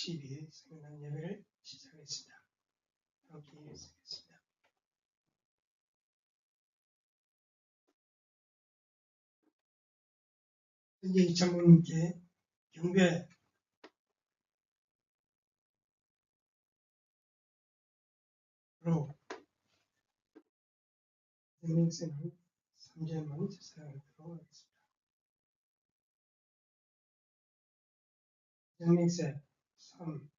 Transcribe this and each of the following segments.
12일 성난 예배를 시작하겠습니다. 함께 예배하겠습니다. 현재 이창모님께 경배로 생명세는 3절만 제사하도록 하겠습니다. 생명세 3.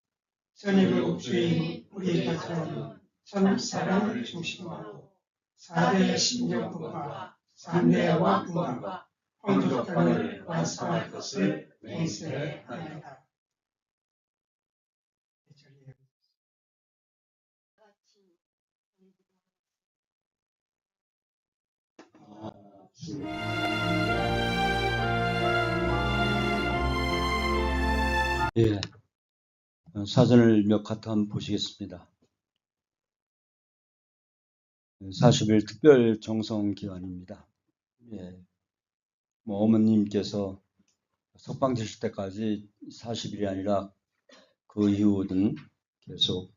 선의국 주인 우리 가정은 참 사랑을 중심으로 4대 신정법과 3대 왕권과 황족관을 완성할 것을 맹세하였다. 예, 사전을 몇 카트 한번 보시겠습니다. 40일 특별 정성 기간입니다. 예, 어머님께서 석방 되실 때까지 40일이 아니라 그 이후든 계속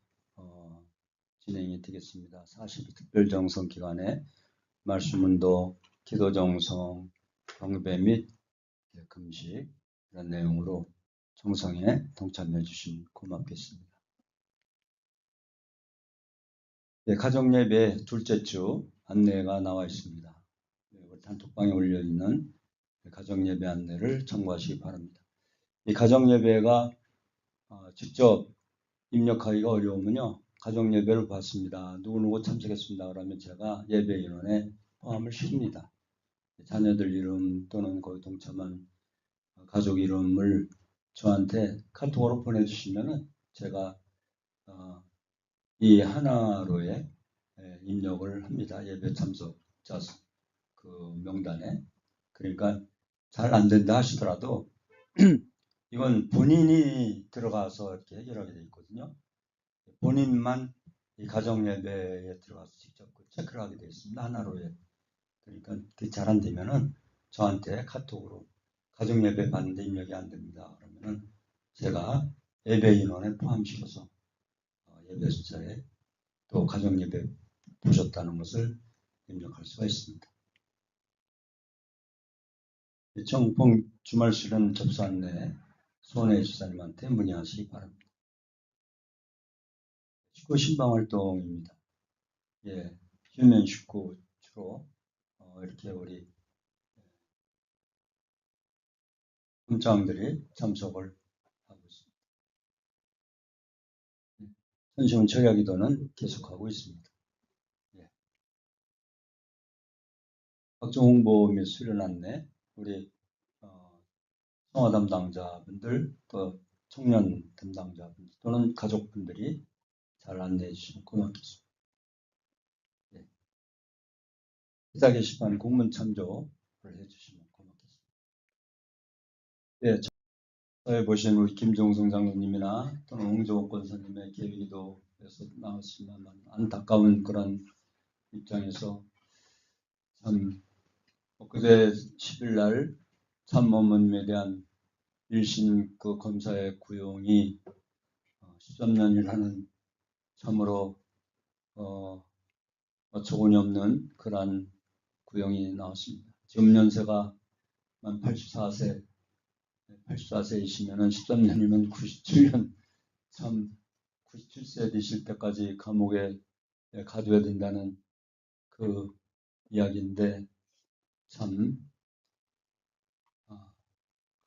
진행이 되겠습니다. 40일 특별 정성 기간에 말씀운동, 기도 정성, 경배 및 금식 이런 내용으로 정성에 동참해 주시면 고맙겠습니다. 네, 가정예배 둘째 주 안내가 나와 있습니다. 단톡방에 올려있는 가정예배 안내를 참고하시기 바랍니다. 이 가정예배가 직접 입력하기가 어려우면요, 가정예배를 받습니다. 누구누구 참석했습니다. 그러면 제가 예배 인원에 포함을 시킵니다. 자녀들 이름 또는 거기 동참한 가족 이름을 저한테 카톡으로 보내주시면은 제가 이 하나로에 입력을 합니다. 예배 참석자 그 명단에. 그러니까 잘 안 된다 하시더라도 이건 본인이 들어가서 이렇게 해결하게 되어 있거든요. 본인만 이 가정 예배에 들어가서 직접 체크를 하게 되어 있습니다. 하나로에. 그러니까 그게 잘 안 되면은 저한테 카톡으로 가정 예배 받는데 입력이 안 됩니다. 그러면은 제가 예배 인원에 포함시켜서 예배 숫자에 또 가정 예배 보셨다는 것을 입력할 수가 있습니다. 청봉 주말 수련 접수 안내 손혜 집사님한테 문의하시기 바랍니다. 식구 신방 활동입니다. 예, 휴면 식구 주로 이렇게 우리 금장들이 참석을 하고 있습니다. 선심은 철야기도는 계속하고 있습니다. 예. 각종 홍보 및 수련 안내, 우리 성화 담당자분들, 또 청년 담당자분들 또는 가족분들이 잘 안내해 주시면 고맙겠습니다. 예. 기사 게시판 공문 참조를 해주시면 고맙겠습니다. 예, 저에 보신 우리 김종성 장로님이나 또는 홍정옥 권사님의 계기도에서 나왔지만 안타까운 그런 입장에서 참 엊그제 10일 날 참어머님에 대한 1심 그 검사의 구형이 13년이라는 참으로 어처구니 없는 그러한 구형이 나왔습니다. 지금 연세가 만 84세이시면은 13년이면 97년, 참 97세 되실 때까지 감옥에 가둬야 된다는 그 이야기인데, 참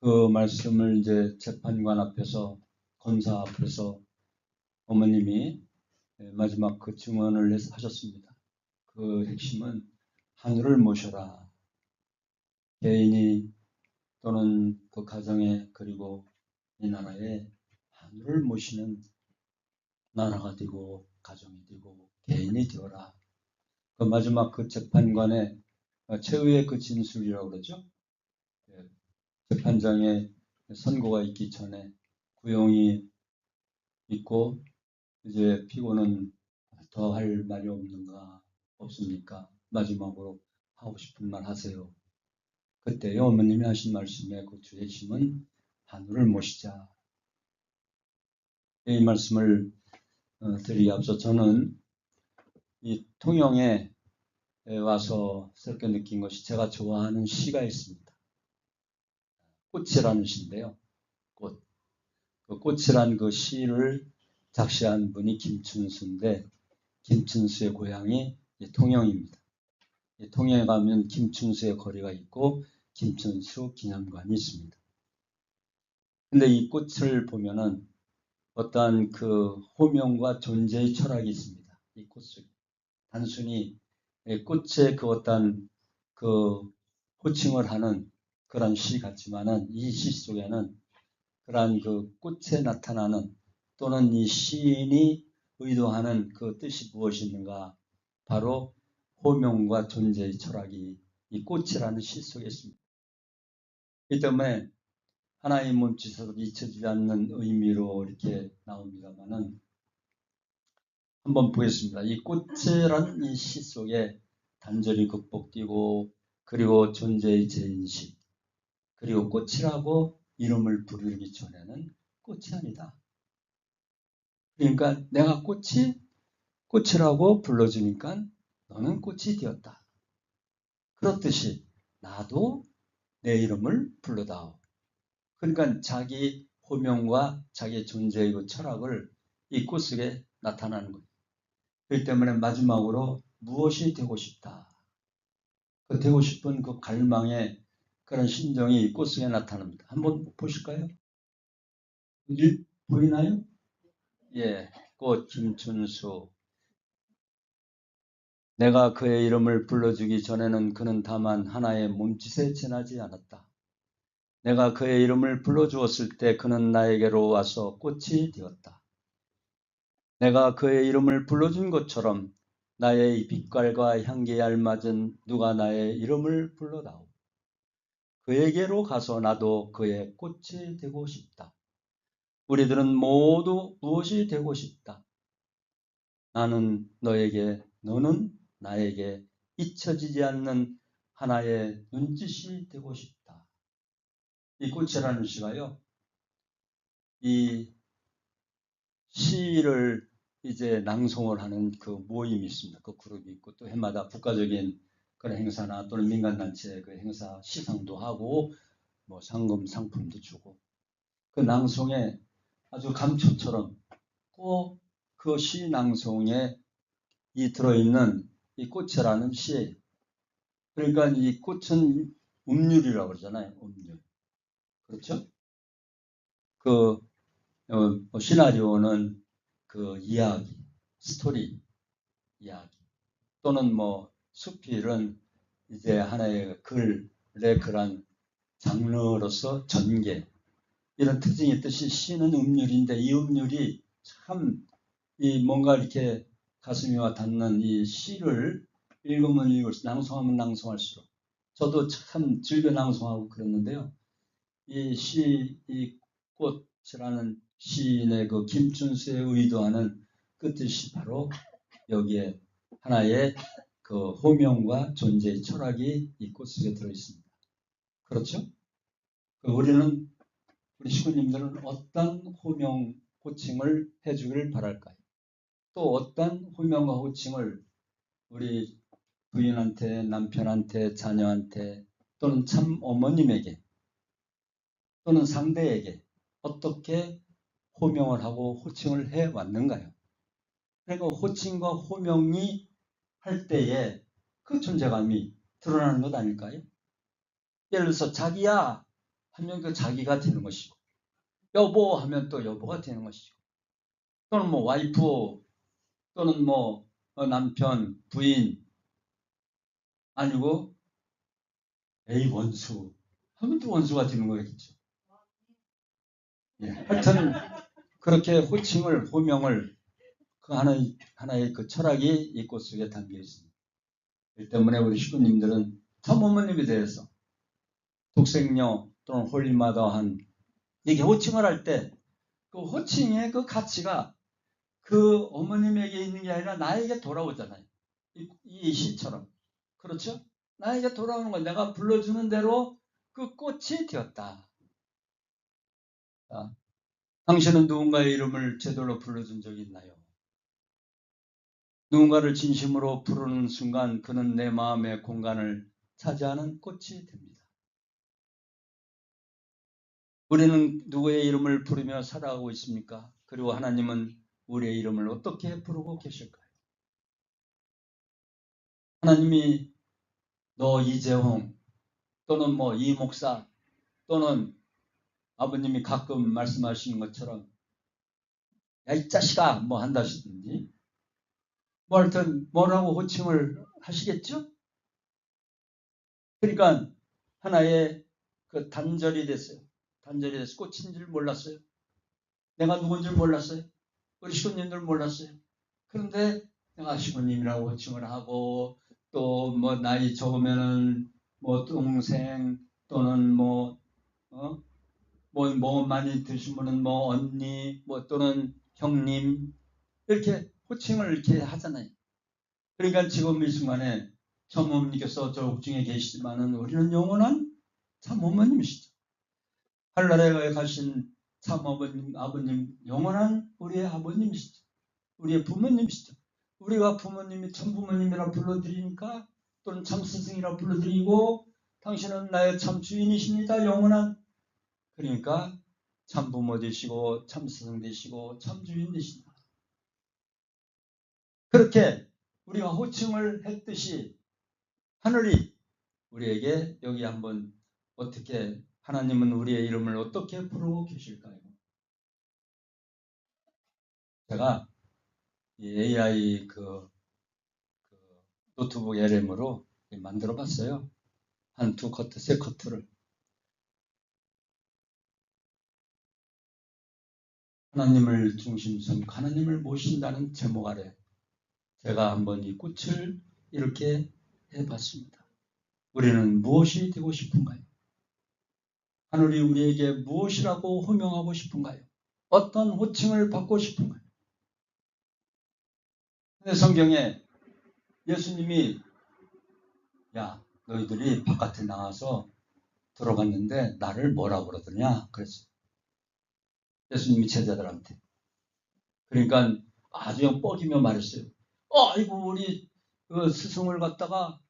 그 말씀을 이제 재판관 앞에서, 검사 앞에서 어머님이 마지막 그 증언을 하셨습니다. 그 핵심은 하늘을 모셔라. 개인이 또는 그 가정에, 그리고 이 나라에 하늘을 모시는 나라가 되고 가정이 되고 개인이 되어라. 그 마지막 그 재판관의 최후의 그 진술이라고 그러죠. 재판장에 선고가 있기 전에 구형이 있고 이제 피고는 더 할 말이 없습니까? 마지막으로 하고 싶은 말 하세요. 그때 어머님이 하신 말씀의 그 주 핵심은 하늘을 모시자. 이 말씀을 드리기 앞서 저는 이 통영에 와서 새롭게 느낀 것이 제가 좋아하는 시가 있습니다. 꽃이라는 시인데요. 꽃. 그 꽃이라는 그 시를 작시한 분이 김춘수인데 김춘수의 고향이 통영입니다. 통영에 가면 김춘수의 거리가 있고 김춘수 기념관이 있습니다. 근데 이 꽃을 보면은 어떠한 그 호명과 존재의 철학이 있습니다. 이 꽃 속에. 단순히 꽃의 그 어떤 그 호칭을 하는 그런 시 같지만은 이 시 속에는 그러한 그 꽃에 나타나는 또는 이 시인이 의도하는 그 뜻이 무엇인가 바로 호명과 존재의 철학이 이 꽃이라는 시 속에 있습니다. 이 때문에 하나의 몸짓으로 잊혀지지 않는 의미로 이렇게 나옵니다만은 한번 보겠습니다. 이 꽃이라는 이 시 속에 단절이 극복되고 그리고 존재의 재인식 그리고 꽃이라고 이름을 부르기 전에는 꽃이 아니다. 그러니까 내가 꽃이라고 불러주니까 너는 꽃이 되었다. 그렇듯이 나도 내 이름을 불러다오. 그러니까 자기 호명과 자기 존재의 그 철학을 이 꽃 속에 나타나는 거예요. 그렇기 때문에 마지막으로 무엇이 되고 싶다. 그 되고 싶은 그 갈망의 그런 심정이 이 꽃 속에 나타납니다. 한번 보실까요? 보이나요? 예, 꽃 김춘수. 내가 그의 이름을 불러주기 전에는 그는 다만 하나의 몸짓에 지나지 않았다. 내가 그의 이름을 불러주었을 때 그는 나에게로 와서 꽃이 되었다. 내가 그의 이름을 불러준 것처럼 나의 빛깔과 향기에 알맞은 누가 나의 이름을 불러다오. 그에게로 가서 나도 그의 꽃이 되고 싶다. 우리들은 모두 무엇이 되고 싶다. 나는 너에게, 너는 나에게 잊혀지지 않는 하나의 눈짓이 되고 싶다. 이 꽃이라는 시가요. 이 시를 이제 낭송을 하는 그 모임이 있습니다. 그 그룹이 있고 또 해마다 국가적인 그런 행사나 또는 민간단체 그 행사 시상도 하고 뭐 상금 상품도 주고 그 낭송에 아주 감초처럼 꼭 그 시 낭송에 이 들어있는 이 꽃이라는 시예요. 그러니까 이 꽃은 음률이라고 그러잖아요. 음률. 그렇죠? 그 시나리오는 그 이야기, 스토리, 이야기 또는 뭐 수필은 이제 하나의 글의 그런 장르로서 전개 이런 특징이 있듯이 시는 음률인데 이 음률이 참 이 뭔가 이렇게 가슴에 와 닿는 이 시를 읽으면 읽을수록 낭송하면 낭송할수록 저도 참 즐겨 낭송하고 그랬는데요. 이 꽃이라는 시인의 그 김춘수의 의도하는 그 뜻이 바로 여기에 하나의 그 호명과 존재의 철학이 이 꽃 속에 들어있습니다. 그렇죠? 우리 식구님들은 어떤 호명, 호칭을 해주길 바랄까요? 또 어떤 호명과 호칭을 우리 부인한테, 남편한테, 자녀한테 또는 참 어머님에게 또는 상대에게 어떻게 호명을 하고 호칭을 해왔는가요? 그러니까 호칭과 호명이 할 때에 그 존재감이 드러나는 것 아닐까요? 예를 들어서 자기야 하면 그 자기가 되는 것이고 여보 하면 또 여보가 되는 것이고 또는 뭐 와이프 또는 뭐 남편, 부인 아니고 에이 원수 하면 또 원수가 되는 거겠죠. 예, 하여튼 그렇게 호칭을 호명을 그 하나의 그 철학이 이 꽃 속에 담겨 있습니다. 이 때문에 우리 식구님들은 참 어머님에 대해서 독생녀 또는 홀리마더한 이게 호칭을 할 때 그 호칭의 그 가치가 그 어머님에게 있는 게 아니라 나에게 돌아오잖아요. 이 시처럼. 그렇죠? 나에게 돌아오는 건 내가 불러주는 대로 그 꽃이 되었다. 당신은 누군가의 이름을 제대로 불러준 적이 있나요? 누군가를 진심으로 부르는 순간 그는 내 마음의 공간을 차지하는 꽃이 됩니다. 우리는 누구의 이름을 부르며 살아가고 있습니까? 그리고 하나님은 우리의 이름을 어떻게 부르고 계실까요? 하나님이 너 이재홍 또는 뭐 이 목사 또는 아버님이 가끔 말씀하시는 것처럼 야 이 자식아 뭐 한다시든지 뭐 하여튼 뭐라고 호칭을 하시겠죠? 그러니까 하나의 그 단절이 됐어요. 단절이 돼서 꽃인 줄 몰랐어요. 내가 누군 줄 몰랐어요. 우리 시부님들 몰랐어요. 그런데 내가 시부님이라고 호칭을 하고 또 뭐 나이 적으면은 뭐 동생 또는 뭐 많이 드신 분은 뭐 언니 뭐 또는 형님 이렇게 호칭을 이렇게 하잖아요. 그러니까 지금 이 순간에 참모님께서 저 옥중에 계시지만은 우리는 영원한 참어머님이시죠. 하늘나라에 가신 참아버님, 아버님, 영원한 우리의 아버님이시죠. 우리의 부모님이시죠. 우리가 부모님이 참부모님이라 불러드리니까 또는 참스승이라 불러드리고 당신은 나의 참주인이십니다. 영원한. 그러니까 참부모 되시고 참스승 되시고 참주인 되신다. 그렇게 우리가 호칭을 했듯이 하늘이 우리에게 여기 한번 어떻게 하나님은 우리의 이름을 어떻게 부르고 계실까요? 제가 AI 노트북 LM으로 만들어 봤어요. 한 2커트, 3커트를. 하나님을 중심 삼고 하나님을 모신다는 제목 아래 제가 한번 이 꽃을 이렇게 해봤습니다. 우리는 무엇이 되고 싶은가요? 하늘이 우리에게 무엇이라고 호명하고 싶은가요? 어떤 호칭을 받고 싶은가요? 근데 성경에 예수님이 야 너희들이 바깥에 나가서 들어갔는데 나를 뭐라고 그러더냐 그랬어요. 예수님이 제자들한테. 그러니까 아주 뻐기며 말했어요. 이거 우리 그 스승을 갖다가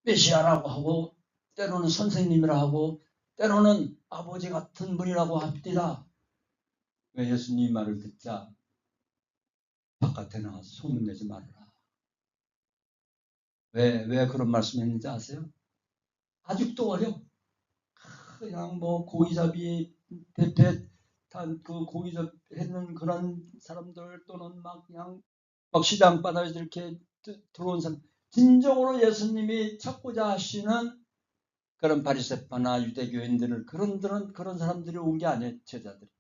메시아라고 하고 때로는 선생님이라 하고 때로는 아버지 같은 분이라고 합디다. 왜 예수님 말을 듣자 바깥에 나가서 소문내지 말아라. 왜 그런 말씀했는지 아세요? 아직도 어려. 그냥 뭐 고기잡이 대패 그 고기잡이 했는 그런 사람들 또는 막 그냥 막 시장 바닥에 이렇게 들어온 사람 진정으로 예수님이 찾고자 하시는 그런 바리새파나 유대교인들을 그런 사람들이 온 게 아니에요. 제자들이.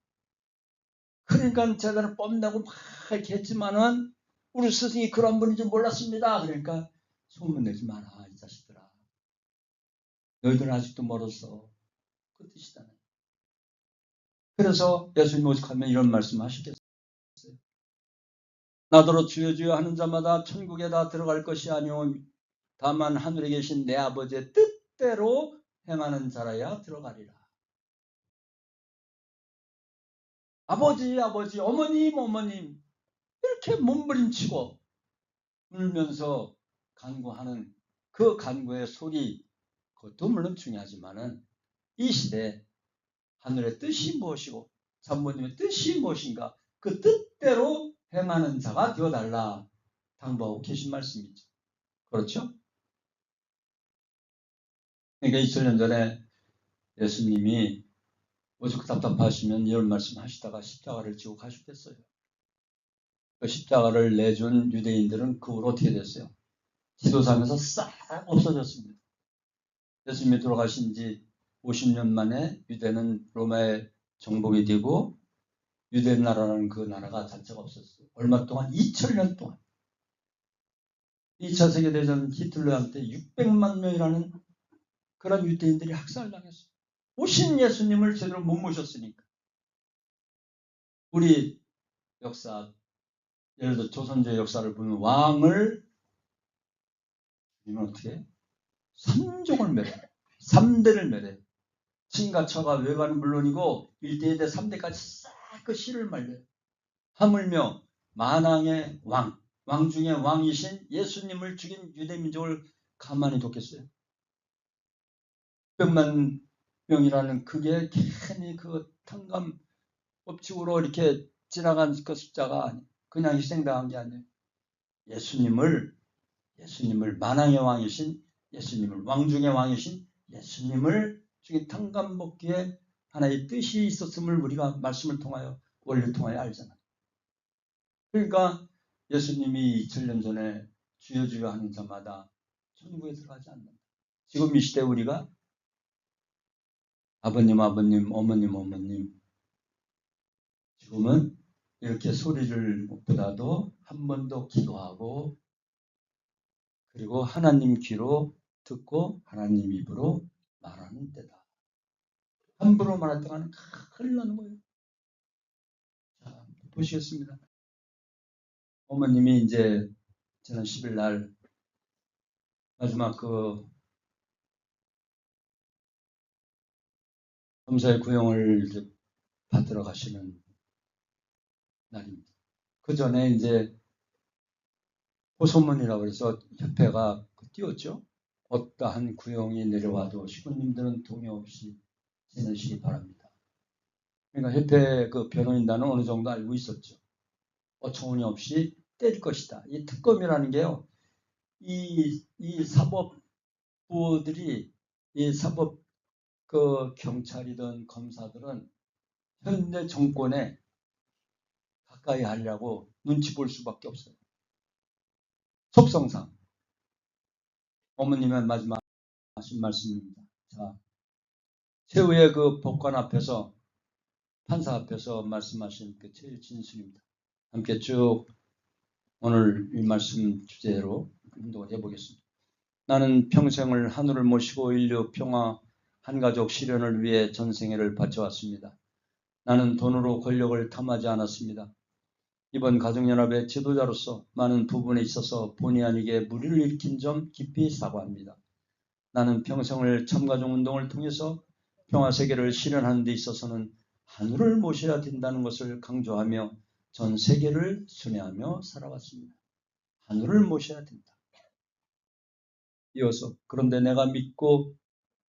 그러니까 제자를 뽐내고 막 이렇게 했지만은 우리 스승이 그런 분인지 몰랐습니다. 그러니까 소문내지 마라 이 자식들아. 너희들은 아직도 멀었어. 그 뜻이잖아요. 그래서 예수님 오직하면 이런 말씀 하시겠어요. 나더러 주여 주여 하는 자마다 천국에 다 들어갈 것이 아니오 다만 하늘에 계신 내 아버지의 뜻대로 행하는 자라야 들어가리라. 아버지 어머님 이렇게 몸부림치고 울면서 간구하는 그 간구의 소리 그것도 물론 중요하지만은 이 시대에 하늘의 뜻이 무엇이고 장모님의 뜻이 무엇인가 그 뜻대로 행하는 자가 되어달라 당부하고 계신 말씀이죠. 그렇죠? 그러니까 2000년 전에 예수님이 오죽 답답하시면 이런 말씀 하시다가 십자가를 지고 가셨겠어요. 그 십자가를 내준 유대인들은 그 후로 어떻게 됐어요? 지도상에서 싹 없어졌습니다. 예수님이 돌아가신 지 50년 만에 유대는 로마의 정복이 되고 유대 나라라는 그 나라가 자체가 없었어요. 얼마 동안 2000년 동안 2차 세계대전 히틀러한테 600만 명이라는 그런 유대인들이 학살당했어요. 오신 예수님을 제대로 못 모셨으니까. 우리 역사 예를 들어 조선조의 역사를 보면 왕을 이면 어떻게 해? 3종을 멸해 3대를 멸해 친가 처가 외가는 물론이고 1대 2대 3대까지 싹 그 씨를 말려요. 하물며 만왕의 왕 중의 왕이신 예수님을 죽인 유대민족을 가만히 뒀겠어요? 백만 명이라는 그게 괜히 그 탕감 법칙으로 이렇게 지나간 그 숫자가 아니에요. 그냥 희생당한 게 아니에요. 예수님을 만왕의 왕이신 예수님을, 왕 중의 왕이신 예수님을 죽인 탕감 먹기에 하나의 뜻이 있었음을 우리가 말씀을 통하여, 원리를 통하여 알잖아요. 그러니까 예수님이 2000년 전에 주여 주여 하는 자마다 천국에 들어가지 않는다. 지금 이 시대 우리가 아버님, 어머님, 지금은 이렇게 소리를 보다도 한 번 더 기도하고, 그리고 하나님 귀로 듣고 하나님 입으로 말하는 때다. 함부로 말할 때는 큰일 나는 거예요. 자, 보시겠습니다. 어머님이 이제 지난 10일 날 마지막 그 검사의 구형을 받으러 가시는 날입니다. 그 전에 이제 호소문이라고 해서 협회가 띄웠죠. 어떠한 구형이 내려와도 시군님들은 동의 없이 지내시기 바랍니다. 그러니까 협회 그 변호인단은 어느 정도 알고 있었죠. 어처구니 없이 때릴 것이다. 이 특검이라는 게요. 이 사법부들이, 이 사법 그 경찰이든 검사들은 현재 정권에 가까이 하려고 눈치 볼 수밖에 없어요. 속성상. 어머님의 마지막 하신 말씀입니다. 자, 최후의 그 법관 앞에서, 판사 앞에서 말씀하신 그 제일 진술입니다. 함께 쭉 오늘 이 말씀 주제로 운동을 해보겠습니다. 나는 평생을 하늘을 모시고 인류 평화, 한가족 실현을 위해 전생애를 바쳐왔습니다. 나는 돈으로 권력을 탐하지 않았습니다. 이번 가정연합의 지도자로서 많은 부분에 있어서 본의 아니게 무리를 일으킨 점 깊이 사과합니다. 나는 평생을 참가정운동을 통해서 평화세계를 실현하는 데 있어서는 하늘을 모셔야 된다는 것을 강조하며 전 세계를 순회하며 살아왔습니다. 하늘을 모셔야 된다. 이어서 그런데 내가 믿고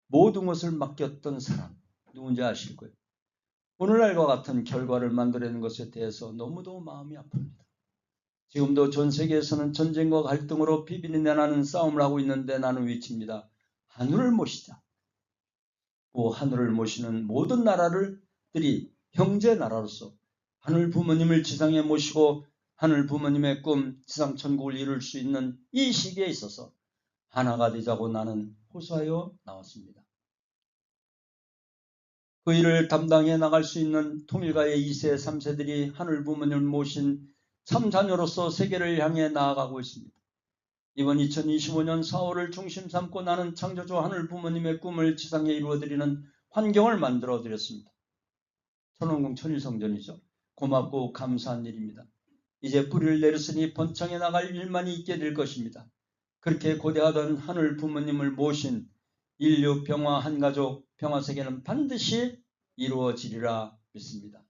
모든 것을 맡겼던 사람, 누군지 아실 거예요. 오늘날과 같은 결과를 만들어내는 것에 대해서 너무도 마음이 아픕니다. 지금도 전 세계에서는 전쟁과 갈등으로 비비는 나는 싸움을 하고 있는데 나는 외칩니다. 하늘을 모시자. 그 하늘을 모시는 모든 나라들이 형제 나라로서 하늘 부모님을 지상에 모시고 하늘 부모님의 꿈 지상 천국을 이룰 수 있는 이 시기에 있어서 하나가 되자고 나는 호소하여 나왔습니다. 그 일을 담당해 나갈 수 있는 통일가의 2세, 3세들이 하늘 부모님을 모신 참자녀로서 세계를 향해 나아가고 있습니다. 이번 2025년 4월을 중심 삼고 나는 창조주 하늘 부모님의 꿈을 지상에 이루어드리는 환경을 만들어드렸습니다. 천원궁 천일성전이죠. 고맙고 감사한 일입니다. 이제 뿌리를 내렸으니 번창해 나갈 일만이 있게 될 것입니다. 그렇게 고대하던 하늘 부모님을 모신 인류 평화 한가족 평화세계는 반드시 이루어지리라 믿습니다.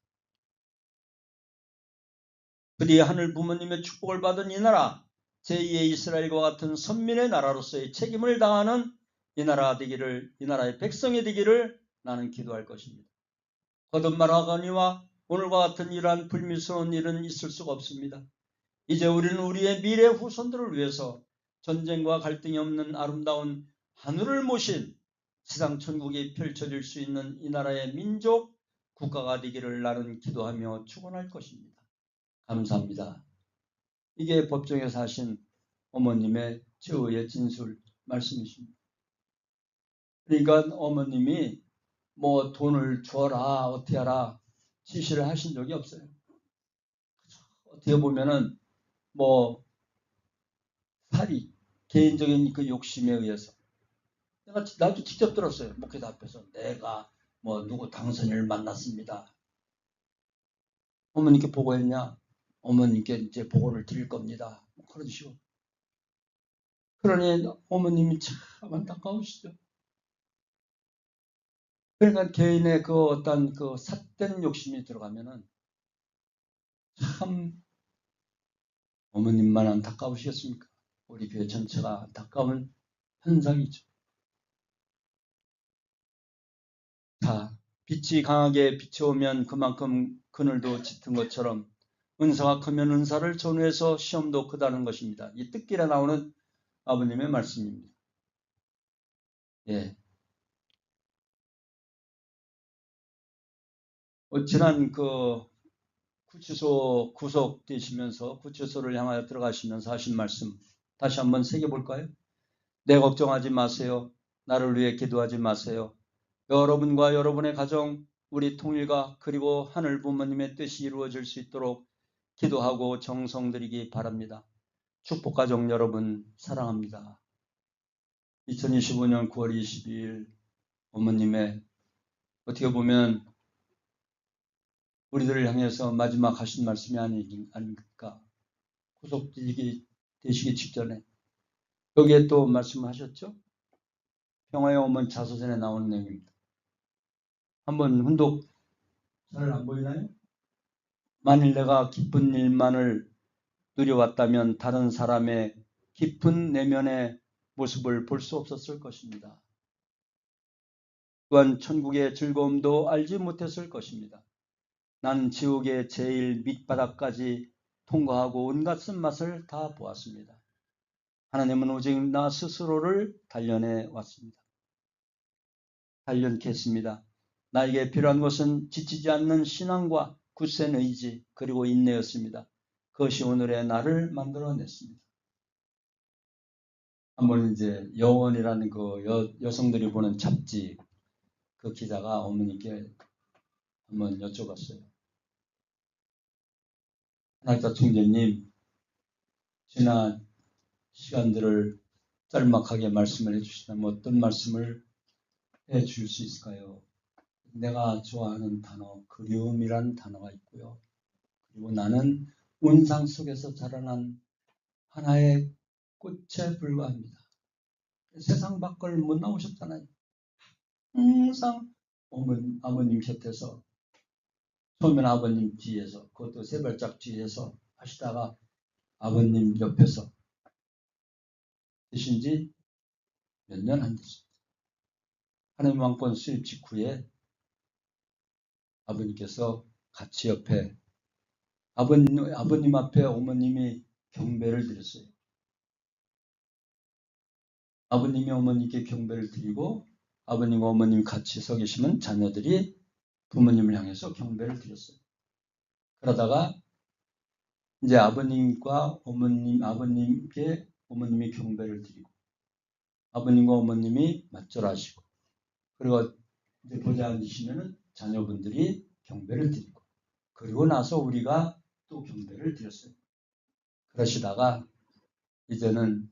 그리 하늘 부모님의 축복을 받은 이 나라, 제2의 이스라엘과 같은 선민의 나라로서의 책임을 다하는 이 나라가 되기를, 이 나라의 백성이 되기를 나는 기도할 것입니다. 거듭 말하거니와 오늘과 같은 이러한 불미스러운 일은 있을 수가 없습니다. 이제 우리는 우리의 미래 후손들을 위해서 전쟁과 갈등이 없는 아름다운 하늘을 모신 세상 천국이 펼쳐질 수 있는 이 나라의 민족, 국가가 되기를 나는 기도하며 축원할 것입니다. 감사합니다. 이게 법정에서 하신 어머님의 최후의 진술 말씀이십니다. 그러니까 어머님이 뭐 돈을 주어라 어떻게 하라 지시를 하신 적이 없어요. 어떻게 보면은 뭐 살이 개인적인 그 욕심에 의해서 나도 직접 들었어요. 목회자 앞에서 내가 뭐 누구 당선인을 만났습니다. 어머니께 보고했냐? 어머니께 이제 보고를 드릴 겁니다. 그런 식으로. 그러니 어머님이 참 안타까우시죠. 그러니까 개인의 그 어떤 그 삿된 욕심이 들어가면은 참 어머님만 안타까우시겠습니까? 우리 교회 전체가 안타까운 현상이죠. 자, 빛이 강하게 비춰오면 그만큼 그늘도 짙은 것처럼 은사가 크면 은사를 전후해서 시험도 크다는 것입니다. 이 뜻길에 나오는 아버님의 말씀입니다. 예. 지난 구치소 구속되시면서 구치소를 향하여 들어가시면서 하신 말씀 다시 한번 새겨볼까요? 내 걱정하지 마세요. 나를 위해 기도하지 마세요. 여러분과 여러분의 가정, 우리 통일과 그리고 하늘 부모님의 뜻이 이루어질 수 있도록 기도하고 정성 들이기 바랍니다. 축복가족 여러분 사랑합니다. 2025년 9월 22일 어머님의 어떻게 보면 우리들을 향해서 마지막 하신 말씀이 아닙니까? 구속되시기 직전에 여기에 또 말씀하셨죠? 평화의 어머니 자서전에 나오는 내용입니다. 한번 훈독 잘 안 보이나요? 만일 내가 기쁜 일만을 누려왔다면 다른 사람의 깊은 내면의 모습을 볼 수 없었을 것입니다. 또한 천국의 즐거움도 알지 못했을 것입니다. 나는 지옥의 제일 밑바닥까지 통과하고 온갖 쓴맛을 다 보았습니다. 하나님은 오직 나 스스로를 단련해 왔습니다. 단련케 했습니다. 나에게 필요한 것은 지치지 않는 신앙과 굳센 의지 그리고 인내였습니다. 그것이 오늘의 나를 만들어냈습니다. 한번 이제 여원이라는 그 여성들이 보는 잡지 그 기자가 어머니께 한번 여쭤봤어요. 하나님 총재님, 지난 시간들을 짤막하게 말씀을 해주시다면 어떤 말씀을 해줄 수 있을까요? 내가 좋아하는 단어, 그리움이라는 단어가 있고요. 그리고 나는 운상 속에서 자라난 하나의 꽃에 불과합니다. 세상 밖을 못 나오셨잖아요. 항상 아버님 곁에서, 처음에는 아버님 뒤에서, 그것도 세 발짝 뒤에서 하시다가 아버님 옆에서 되신 지 몇 년 안 됐습니다. 하나님 왕권 수립 직후에 아버님께서 같이 옆에 아버님 앞에 어머님이 경배를 드렸어요. 아버님이 어머니께 경배를 드리고 아버님과 어머님 같이 서 계시면 자녀들이 부모님을 향해서 경배를 드렸어요. 그러다가 이제 아버님과 아버님께 어머님이 경배를 드리고 아버님과 어머님이 맞절하시고 그리고 이제 보좌 앉으시면은 자녀분들이 경배를 드리고 그리고 나서 우리가 또 경배를 드렸어요. 그러시다가 이제는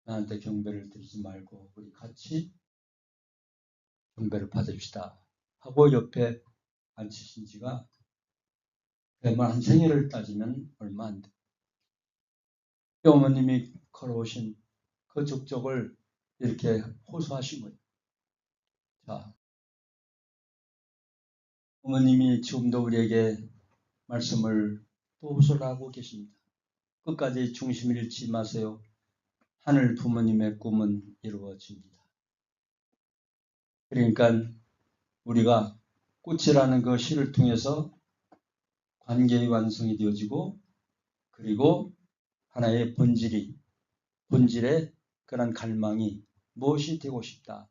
나한테 경배를 드리지 말고 우리 같이 경배를 받읍시다 하고 옆에 앉히신 지가 그야말로 한 생애를 따지면 얼마 안 돼요. 어머님이 걸어오신 그 족적을 이렇게 호소하신 거예요. 자, 어머님이 지금도 우리에게 말씀을 또 호소를 하고 계십니다. 끝까지 중심을 잃지 마세요. 하늘 부모님의 꿈은 이루어집니다. 그러니까 우리가 꽃이라는 그 시를 통해서 관계의 완성이 되어지고 그리고 하나의 본질의 그런 갈망이 무엇이 되고 싶다.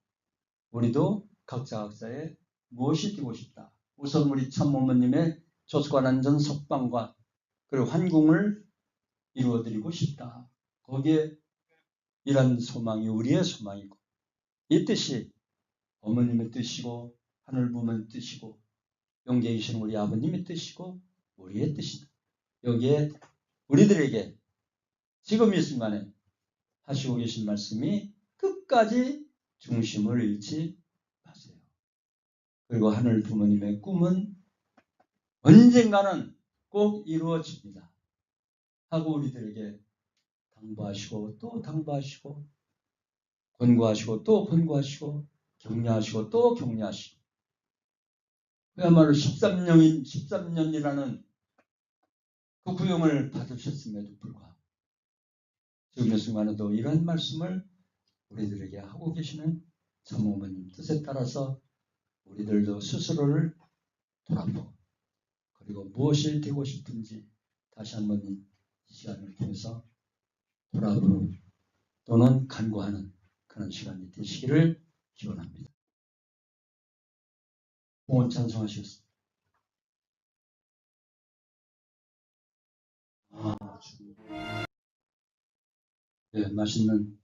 우리도 각자의 무엇이 되고 싶다. 우선 우리 참어머님의 조수관안전 석방과 그리고 환궁을 이루어드리고 싶다. 거기에 이런 소망이 우리의 소망이고 이 뜻이 어머님의 뜻이고 하늘 부모의 뜻이고 영계에 계시는 우리 아버님의 뜻이고 우리의 뜻이다. 여기에 우리들에게 지금 이 순간에 하시고 계신 말씀이 끝까지 중심을 잃지 마세요. 그리고 하늘 부모님의 꿈은 언젠가는 꼭 이루어집니다. 하고 우리들에게 당부하시고 또 당부하시고 권고하시고 또 권고하시고 격려하시고 또 격려하시고 그야말로 13년이라는 그 구형을 받으셨음에도 불구하고 지금 이 순간에도 이런 말씀을 우리들에게 하고 계시는 참어머님 뜻에 따라서 우리들도 스스로를 돌아보고 그리고 무엇이 되고 싶은지 다시 한번 이 시간을 통해서 돌아보는 또는 간구하는 그런 시간이 되시기를 기원합니다. 봉헌 찬송하시겠습니다. 네, 맛있는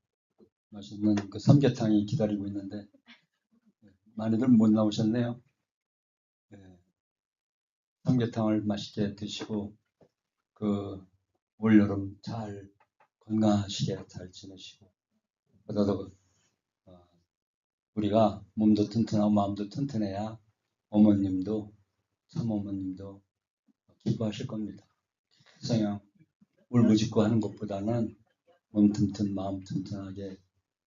그 삼계탕이 기다리고 있는데 많이들 못 나오셨네요. 네, 삼계탕을 맛있게 드시고 그 올여름 잘 건강하시게 잘 지내시고 보다도 우리가 몸도 튼튼하고 마음도 튼튼해야 어머님도 참어머님도 기뻐하실 겁니다. 그냥 울부짖고 하는 것보다는 몸 튼튼 마음 튼튼하게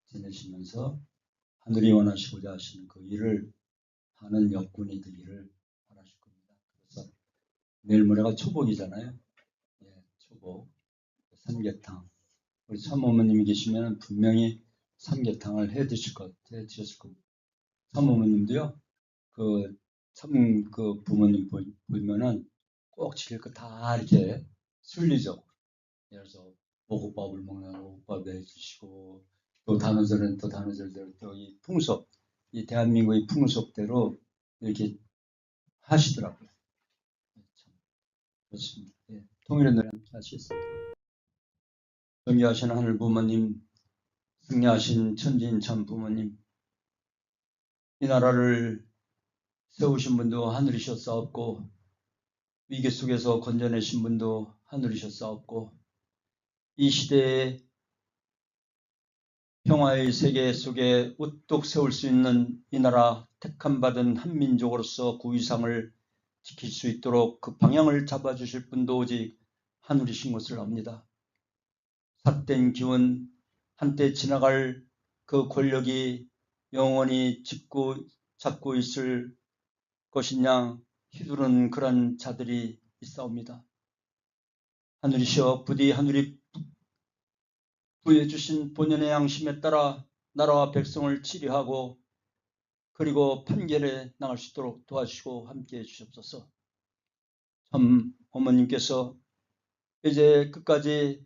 지내시면서 하늘이 원하시고자 하시는 그 일을 하는 여군이 되기를 바라실 겁니다. 그래서 내일 모레가 초복이잖아요. 예, 초복 삼계탕 우리 참어머님이 계시면 분명히 삼계탕을 해 드셨을 겁니다. 참어머님도요. 그 부모님 보면은 꼭 지킬 거 다 이렇게 순리적으로 예를 들어서 오곡밥을 먹는 오곡밥 해주시고 또 단오절은 또 단오절대로 또 이 풍속 이 대한민국의 풍속대로 이렇게 하시더라고요. 참 그렇습니다. 예, 통일의 노래 함께 하시겠습니다. 존귀하신 하늘 부모님, 승리하신 천지인 참 부모님, 이 나라를 세우신 분도 하늘이셨사옵고 위기 속에서 건져내신 분도 하늘이셨사옵고 이 시대에 평화의 세계 속에 우뚝 세울 수 있는 이 나라 택함받은 한민족으로서 구위상을 지킬 수 있도록 그 방향을 잡아주실 분도 오직 하늘이신 것을 압니다. 삿된 기운, 한때 지나갈 그 권력이 영원히 잡고 있을 것이냐 휘두르는 그런 자들이 있사옵니다. 하늘이시여 부디 하늘이 부여주신 본연의 양심에 따라 나라와 백성을 치료하고 그리고 판결에 나갈 수 있도록 도와주시고 함께해 주시옵소서. 참 어머님께서 이제 끝까지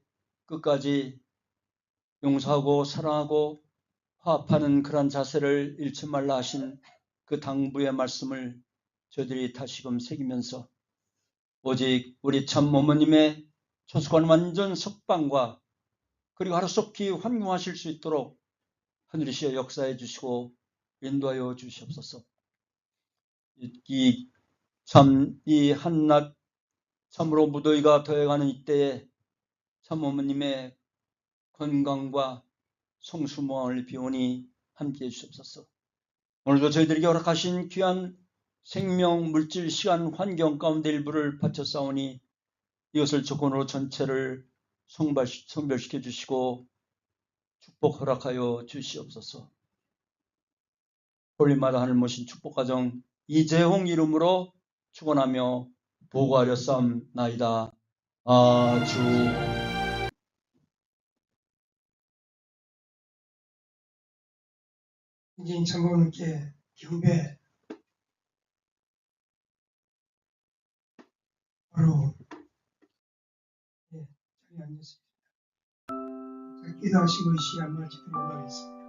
용서하고 사랑하고 화합하는 그런 자세를 잃지 말라 하신 그 당부의 말씀을 저희들이 다시금 새기면서 오직 우리 참 어머님의 초속한 완전 석방과 그리고 하루속히 환경하실 수 있도록 하늘이시여 역사해 주시고 인도하여 주시옵소서. 이 한낮 참으로 무더위가 더해가는 이때에 참 어머님의 건강과 성수무강을 비오니 함께해 주시옵소서. 오늘도 저희들에게 허락하신 귀한 생명, 물질, 시간, 환경 가운데 일부를 바쳤사오니 이것을 조건으로 전체를 성별시켜 주시고 축복 허락하여 주시옵소서. 홀리마다 하늘 모신 축복가정 이재홍 이름으로 축원하며 보고하려 싸움나이다. 아주 이제 참모님께 경배 바로 자리에 앉으십니다. 기도하시고 이 시간을 지도록 하겠습니다.